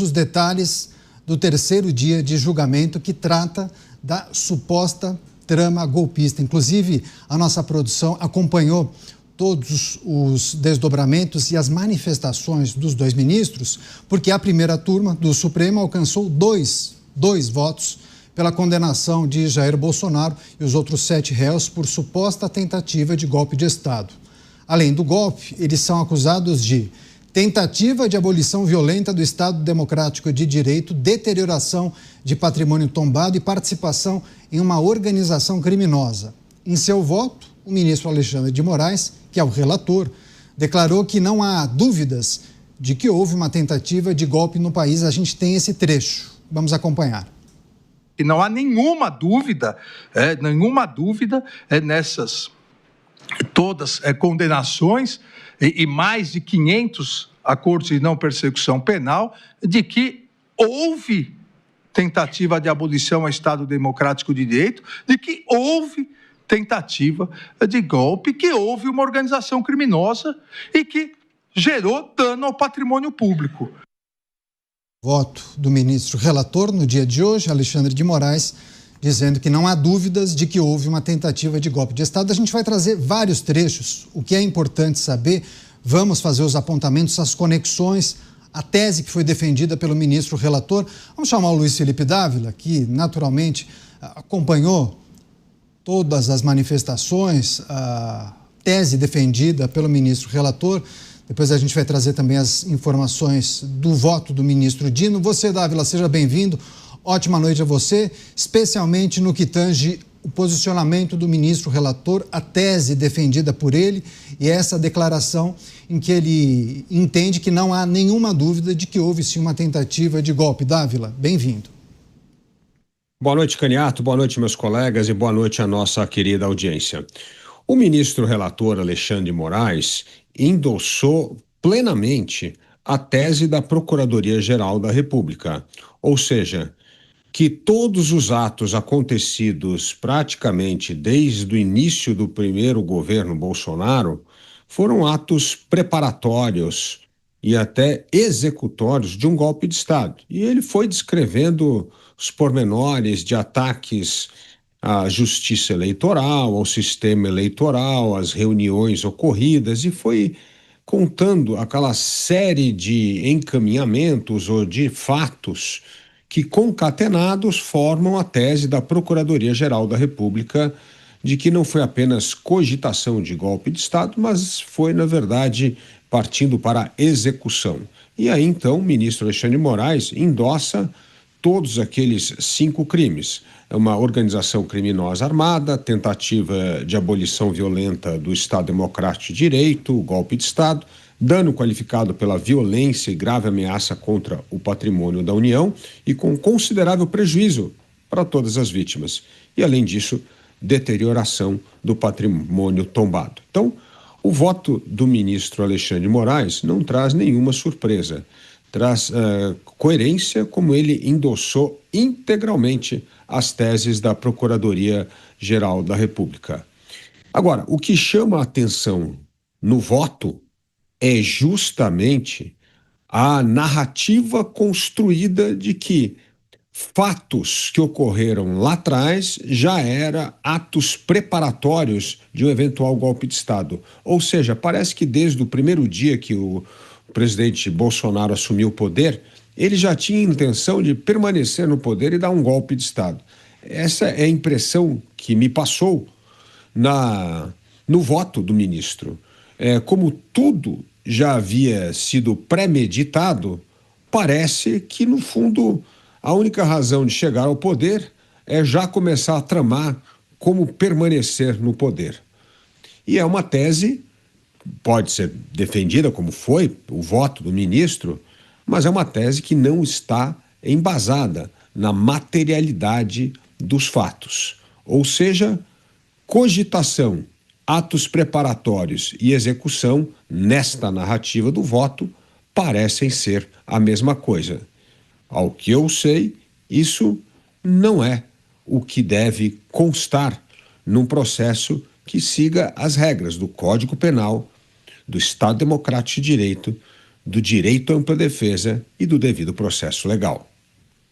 Os detalhes do terceiro dia de julgamento que trata da suposta trama golpista. Inclusive, a nossa produção acompanhou todos os desdobramentos e as manifestações dos dois ministros, porque a primeira turma do Supremo alcançou dois votos pela condenação de Jair Bolsonaro e os outros 7 réus por suposta tentativa de golpe de Estado. Além do golpe, eles são acusados de tentativa de abolição violenta do Estado Democrático de Direito, deterioração de patrimônio tombado e participação em uma organização criminosa. Em seu voto, o ministro Alexandre de Moraes, que é o relator, declarou que não há dúvidas de que houve uma tentativa de golpe no país. A gente tem esse trecho. Vamos acompanhar. E não há nenhuma dúvida nessas todas condenações e mais de 500 acordos de não persecução penal, de que houve tentativa de abolição ao Estado Democrático de Direito, de que houve tentativa de golpe, que houve uma organização criminosa e que gerou dano ao patrimônio público. Voto do ministro relator no dia de hoje, Alexandre de Moraes, dizendo que não há dúvidas de que houve uma tentativa de golpe de Estado. A gente vai trazer vários trechos, o que é importante saber. Vamos fazer os apontamentos, as conexões, a tese que foi defendida pelo ministro relator. Vamos chamar o Luiz Felipe Dávila, que naturalmente acompanhou todas as manifestações, a tese defendida pelo ministro relator. Depois a gente vai trazer também as informações do voto do ministro Dino. Você, Dávila, seja bem-vindo. Ótima noite a você, especialmente no que tange o posicionamento do ministro relator, a tese defendida por ele e essa declaração em que ele entende que não há nenhuma dúvida de que houve sim uma tentativa de golpe. Dávila, bem-vindo. Boa noite, Caniato, boa noite, meus colegas, e boa noite à nossa querida audiência. O ministro relator Alexandre de Moraes endossou plenamente a tese da Procuradoria-Geral da República, ou seja, que todos os atos acontecidos praticamente desde o início do primeiro governo Bolsonaro foram atos preparatórios e até executórios de um golpe de Estado. E ele foi descrevendo os pormenores de ataques à justiça eleitoral, ao sistema eleitoral, às reuniões ocorridas, e foi contando aquela série de encaminhamentos ou de fatos que, concatenados, formam a tese da Procuradoria-Geral da República de que não foi apenas cogitação de golpe de Estado, mas foi, na verdade, partindo para a execução. E aí, então, o ministro Alexandre de Moraes endossa todos aqueles 5 crimes. É uma organização criminosa armada, tentativa de abolição violenta do Estado Democrático de Direito, golpe de Estado, dano qualificado pela violência e grave ameaça contra o patrimônio da União e com considerável prejuízo para todas as vítimas. E, além disso, deterioração do patrimônio tombado. Então, o voto do ministro Alexandre de Moraes não traz nenhuma surpresa. Traz coerência, como ele endossou integralmente as teses da Procuradoria-Geral da República. Agora, o que chama a atenção no voto é justamente a narrativa construída de que fatos que ocorreram lá atrás já eram atos preparatórios de um eventual golpe de Estado. Ou seja, parece que desde o primeiro dia que o presidente Bolsonaro assumiu o poder, ele já tinha intenção de permanecer no poder e dar um golpe de Estado. Essa é a impressão que me passou no voto do ministro. Como tudo já havia sido premeditado, parece que, no fundo, a única razão de chegar ao poder é já começar a tramar como permanecer no poder. E é uma tese, pode ser defendida como foi o voto do ministro, mas é uma tese que não está embasada na materialidade dos fatos. Ou seja, cogitação, atos preparatórios e execução, nesta narrativa do voto, parecem ser a mesma coisa. Ao que eu sei, isso não é o que deve constar num processo que siga as regras do Código Penal, do Estado Democrático de Direito, do direito à ampla defesa e do devido processo legal.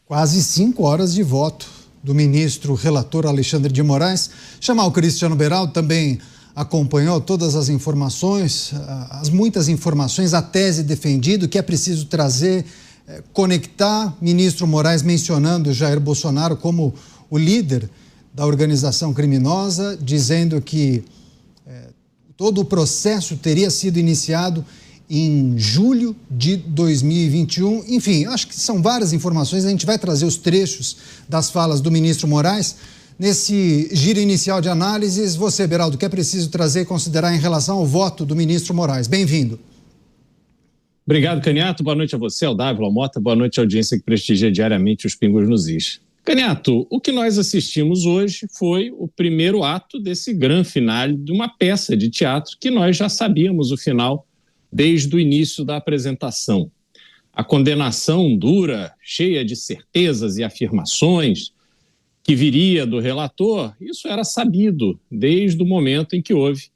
Quase 5 horas de voto do ministro relator Alexandre de Moraes. Chamar o Cristiano Beraldo, também acompanhou todas as informações, as muitas informações, a tese defendida, que é preciso trazer, conectar. Ministro Moraes mencionando Jair Bolsonaro como o líder da organização criminosa, dizendo que todo o processo teria sido iniciado em julho de 2021. Enfim, acho que são várias informações. A gente vai trazer os trechos das falas do ministro Moraes. Nesse giro inicial de análises, você, Beraldo, o que é preciso trazer e considerar em relação ao voto do ministro Moraes? Bem-vindo. Obrigado, Caniato. Boa noite a você, ao Dávila, ao Mota. Boa noite à audiência que prestigia diariamente os Pingos nos Is. Caniato, o que nós assistimos hoje foi o primeiro ato desse grande finale de uma peça de teatro que nós já sabíamos o final desde o início da apresentação. A condenação dura, cheia de certezas e afirmações que viria do relator, isso era sabido desde o momento em que houve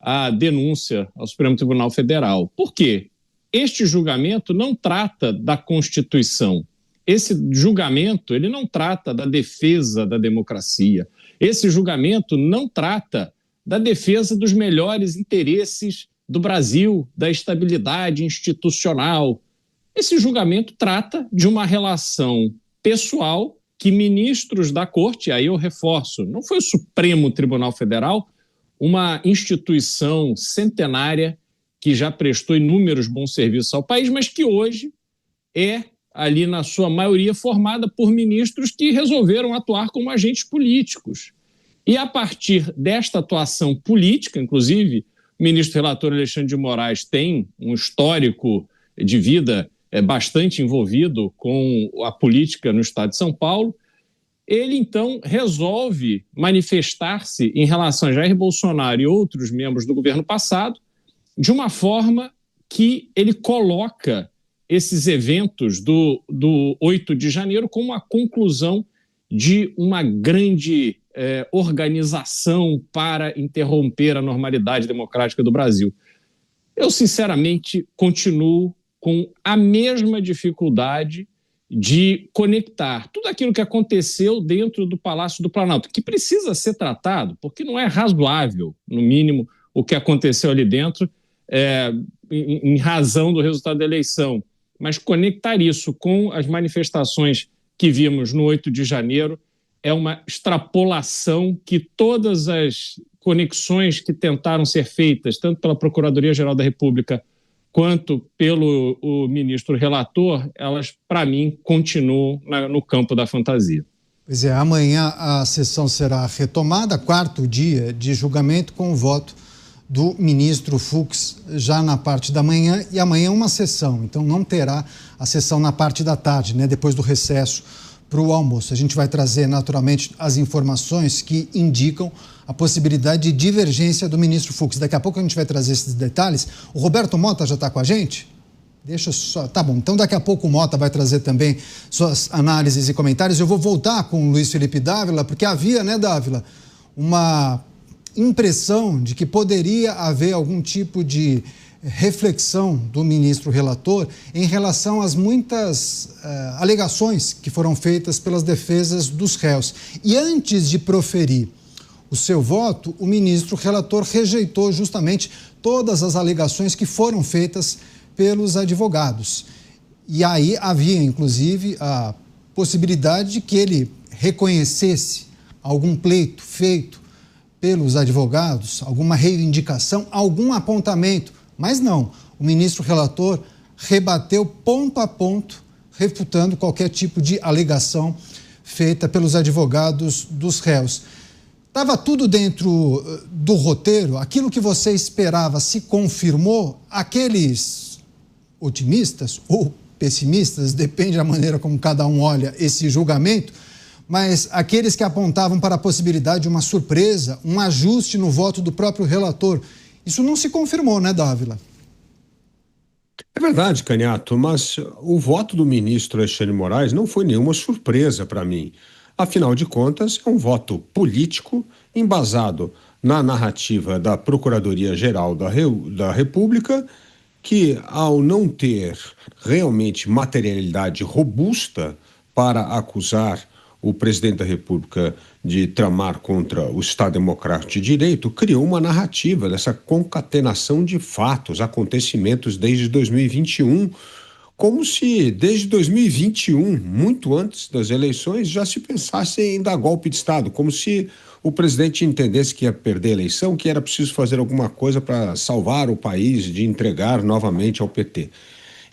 a denúncia ao Supremo Tribunal Federal. Por quê? Este julgamento não trata da Constituição. Esse julgamento ele não trata da defesa da democracia. Esse julgamento não trata da defesa dos melhores interesses do Brasil, da estabilidade institucional. Esse julgamento trata de uma relação pessoal que ministros da Corte, aí eu reforço, não foi o Supremo Tribunal Federal, uma instituição centenária que já prestou inúmeros bons serviços ao país, mas que hoje é, ali na sua maioria, formada por ministros que resolveram atuar como agentes políticos. E a partir desta atuação política, inclusive, o ministro relator Alexandre de Moraes tem um histórico de vida bastante envolvido com a política no estado de São Paulo. Ele, então, resolve manifestar-se em relação a Jair Bolsonaro e outros membros do governo passado de uma forma que ele coloca esses eventos do 8 de janeiro como a conclusão de uma grande organização para interromper a normalidade democrática do Brasil. Eu, sinceramente, continuo com a mesma dificuldade de conectar tudo aquilo que aconteceu dentro do Palácio do Planalto, que precisa ser tratado, porque não é razoável, no mínimo, o que aconteceu ali dentro, em razão do resultado da eleição. Mas conectar isso com as manifestações que vimos no 8 de janeiro é uma extrapolação que todas as conexões que tentaram ser feitas, tanto pela Procuradoria-Geral da República quanto pelo ministro relator, elas, para mim, continuam no campo da fantasia. Pois é, amanhã a sessão será retomada, 4º dia de julgamento, com o voto do ministro Fux já na parte da manhã, e amanhã uma sessão, então não terá a sessão na parte da tarde, né, depois do recesso para o almoço. A gente vai trazer naturalmente as informações que indicam a possibilidade de divergência do ministro Fux. Daqui a pouco a gente vai trazer esses detalhes. O Roberto Mota já está com a gente? Deixa só... Tá bom, então daqui a pouco o Mota vai trazer também suas análises e comentários. Eu vou voltar com o Luiz Felipe Dávila, porque havia, né, Dávila, uma impressão de que poderia haver algum tipo de reflexão do ministro relator em relação às muitas alegações que foram feitas pelas defesas dos réus. E antes de proferir o seu voto, o ministro relator rejeitou justamente todas as alegações que foram feitas pelos advogados. E aí havia, inclusive, a possibilidade de que ele reconhecesse algum pleito feito pelos advogados, alguma reivindicação, algum apontamento. Mas não, o ministro relator rebateu ponto a ponto, refutando qualquer tipo de alegação feita pelos advogados dos réus. Estava tudo dentro do roteiro? Aquilo que você esperava se confirmou? Aqueles otimistas ou pessimistas, depende da maneira como cada um olha esse julgamento, mas aqueles que apontavam para a possibilidade de uma surpresa, um ajuste no voto do próprio relator, isso não se confirmou, né, Dávila? É verdade, Caniato, mas o voto do ministro Alexandre de Moraes não foi nenhuma surpresa para mim. Afinal de contas, é um voto político embasado na narrativa da Procuradoria-Geral da República que, ao não ter realmente materialidade robusta para acusar o presidente da República de tramar contra o Estado Democrático de Direito, criou uma narrativa dessa concatenação de fatos, acontecimentos desde 2021, como se desde 2021, muito antes das eleições, já se pensasse em dar golpe de Estado, como se o presidente entendesse que ia perder a eleição, que era preciso fazer alguma coisa para salvar o país de entregar novamente ao PT.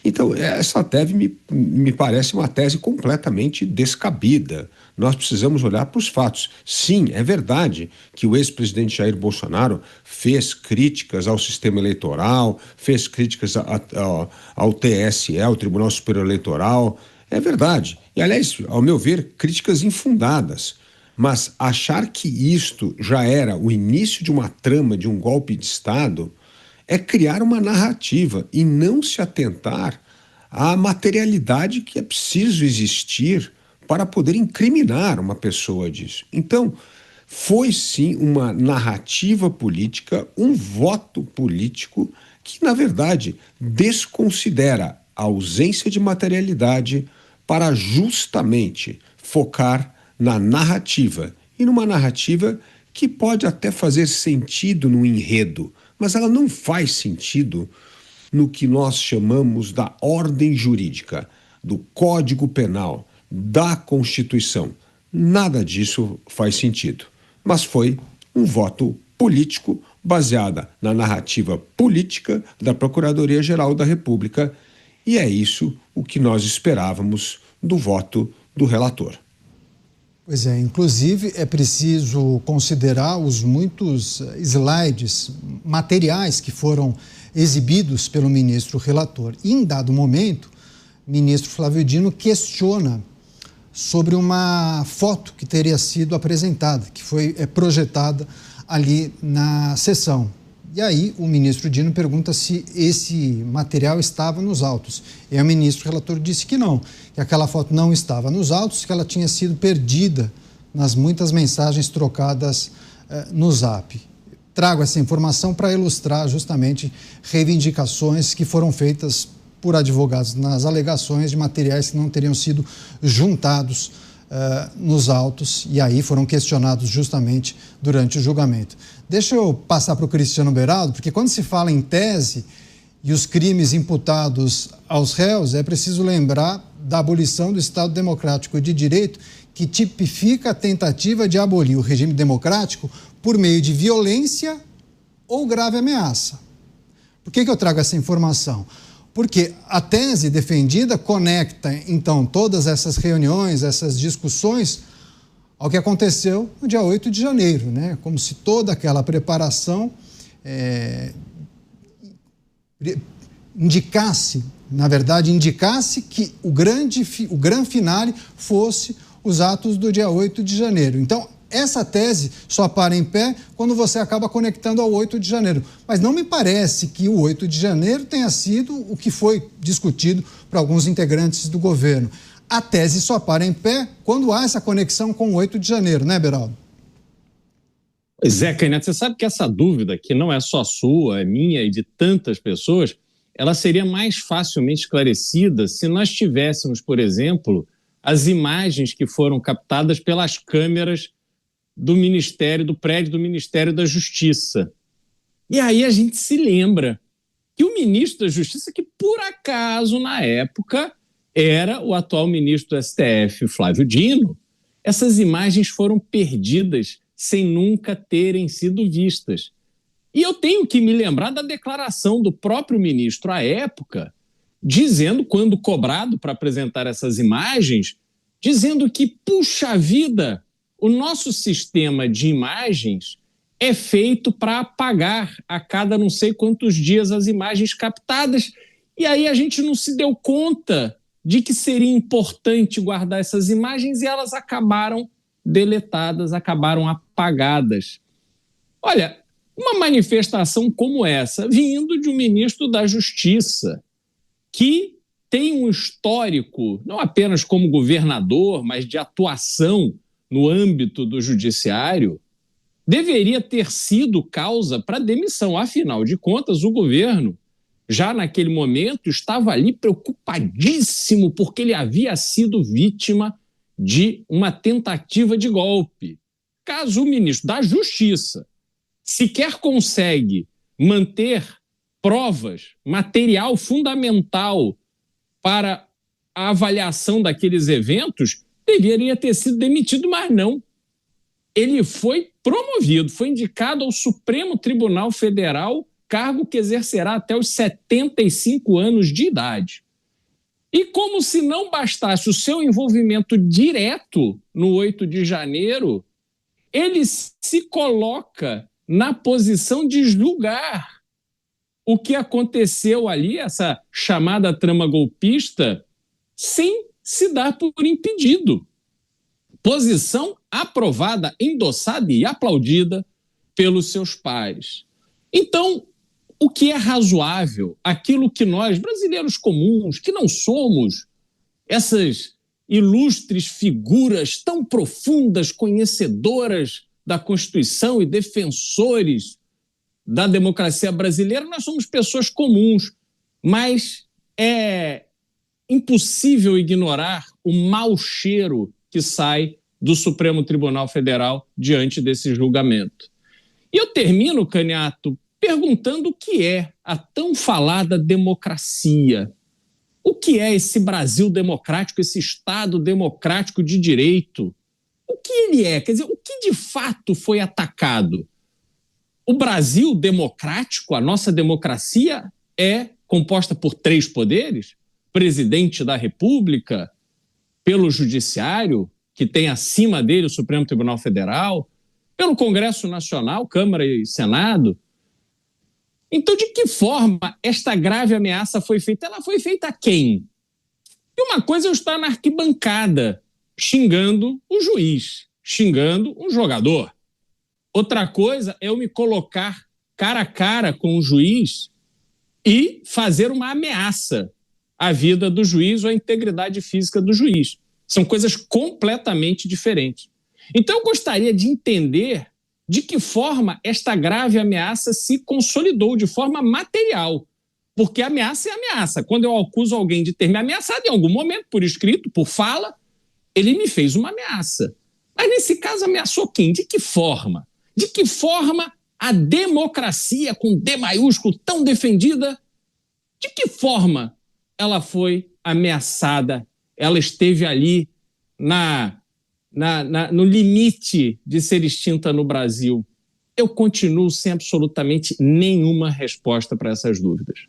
Então, essa tese me parece uma tese completamente descabida. Nós precisamos olhar para os fatos. Sim, é verdade que o ex-presidente Jair Bolsonaro fez críticas ao sistema eleitoral, fez críticas ao TSE, ao Tribunal Superior Eleitoral. É verdade. E, aliás, ao meu ver, críticas infundadas. Mas achar que isto já era o início de uma trama de um golpe de Estado é criar uma narrativa e não se atentar à materialidade que é preciso existir para poder incriminar uma pessoa disso. Então, foi sim uma narrativa política, um voto político que, na verdade, desconsidera a ausência de materialidade para justamente focar na narrativa, e numa narrativa que pode até fazer sentido no enredo, mas ela não faz sentido no que nós chamamos da ordem jurídica, do Código Penal, da Constituição. Nada disso faz sentido, mas foi um voto político baseado na narrativa política da Procuradoria-Geral da República, e é isso o que nós esperávamos do voto do relator. Pois é, inclusive é preciso considerar os muitos slides, materiais que foram exibidos pelo ministro relator. E, em dado momento, o ministro Flávio Dino questiona sobre uma foto que teria sido apresentada, que foi projetada ali na sessão. E aí o ministro Dino pergunta se esse material estava nos autos. E o ministro relator disse que não, que aquela foto não estava nos autos, que ela tinha sido perdida nas muitas mensagens trocadas no Zap. Trago essa informação para ilustrar justamente reivindicações que foram feitas por advogados nas alegações de materiais que não teriam sido juntados nos autos e aí foram questionados justamente durante o julgamento. Deixa eu passar para o Cristiano Beraldo, porque quando se fala em tese e os crimes imputados aos réus, é preciso lembrar da abolição do Estado Democrático de Direito, que tipifica a tentativa de abolir o regime democrático por meio de violência ou grave ameaça. Por que eu trago essa informação? Porque a tese defendida conecta, então, todas essas reuniões, essas discussões, ao que aconteceu no dia 8 de janeiro, né? Como se toda aquela preparação indicasse que o grande finale fosse os atos do dia 8 de janeiro. Então, essa tese só para em pé quando você acaba conectando ao 8 de janeiro. Mas não me parece que o 8 de janeiro tenha sido o que foi discutido por alguns integrantes do governo. A tese só para em pé quando há essa conexão com o 8 de janeiro, né, Beraldo? Pois é, Canete, você sabe que essa dúvida, que não é só sua, é minha e de tantas pessoas, ela seria mais facilmente esclarecida se nós tivéssemos, por exemplo, as imagens que foram captadas pelas câmeras do prédio do Ministério da Justiça. E aí a gente se lembra que o ministro da Justiça, que por acaso na época era o atual ministro do STF, Flávio Dino, essas imagens foram perdidas sem nunca terem sido vistas. E eu tenho que me lembrar da declaração do próprio ministro à época, dizendo, quando cobrado para apresentar essas imagens, dizendo que, puxa vida, o nosso sistema de imagens é feito para apagar a cada não sei quantos dias as imagens captadas. E aí a gente não se deu conta de que seria importante guardar essas imagens e elas acabaram deletadas, acabaram apagadas. Olha, uma manifestação como essa, vindo de um ministro da Justiça, que tem um histórico, não apenas como governador, mas de atuação no âmbito do judiciário, deveria ter sido causa para demissão. Afinal de contas, o governo já naquele momento, estava ali preocupadíssimo porque ele havia sido vítima de uma tentativa de golpe. Caso o ministro da Justiça sequer consegue manter provas, material fundamental para a avaliação daqueles eventos, deveria ter sido demitido, mas não. Ele foi promovido, foi indicado ao Supremo Tribunal Federal, cargo que exercerá até os 75 anos de idade. E como se não bastasse o seu envolvimento direto no 8 de janeiro, ele se coloca na posição de julgar o que aconteceu ali, essa chamada trama golpista, sem se dar por impedido. Posição aprovada, endossada e aplaudida pelos seus pares. Então, o que é razoável, aquilo que nós, brasileiros comuns, que não somos essas ilustres figuras tão profundas, conhecedoras da Constituição e defensores da democracia brasileira, nós somos pessoas comuns, mas é impossível ignorar o mau cheiro que sai do Supremo Tribunal Federal diante desse julgamento. E eu termino, Caniato, perguntando o que é a tão falada democracia. O que é esse Brasil democrático, esse Estado democrático de direito? O que ele é? Quer dizer, o que de fato foi atacado? O Brasil democrático, a nossa democracia, é composta por 3 poderes: presidente da República, pelo Judiciário, que tem acima dele o Supremo Tribunal Federal, pelo Congresso Nacional, Câmara e Senado. Então, de que forma esta grave ameaça foi feita? Ela foi feita a quem? E uma coisa é eu estar na arquibancada xingando o juiz, xingando um jogador. Outra coisa é eu me colocar cara a cara com o juiz e fazer uma ameaça à vida do juiz ou à integridade física do juiz. São coisas completamente diferentes. Então, eu gostaria de entender de que forma esta grave ameaça se consolidou de forma material. Porque ameaça é ameaça. Quando eu acuso alguém de ter me ameaçado, em algum momento, por escrito, por fala, ele me fez uma ameaça. Mas, nesse caso, ameaçou quem? De que forma? De que forma a democracia, com D maiúsculo, tão defendida, de que forma ela foi ameaçada? Ela esteve ali no limite de ser extinta no Brasil? Eu continuo sem absolutamente nenhuma resposta para essas dúvidas.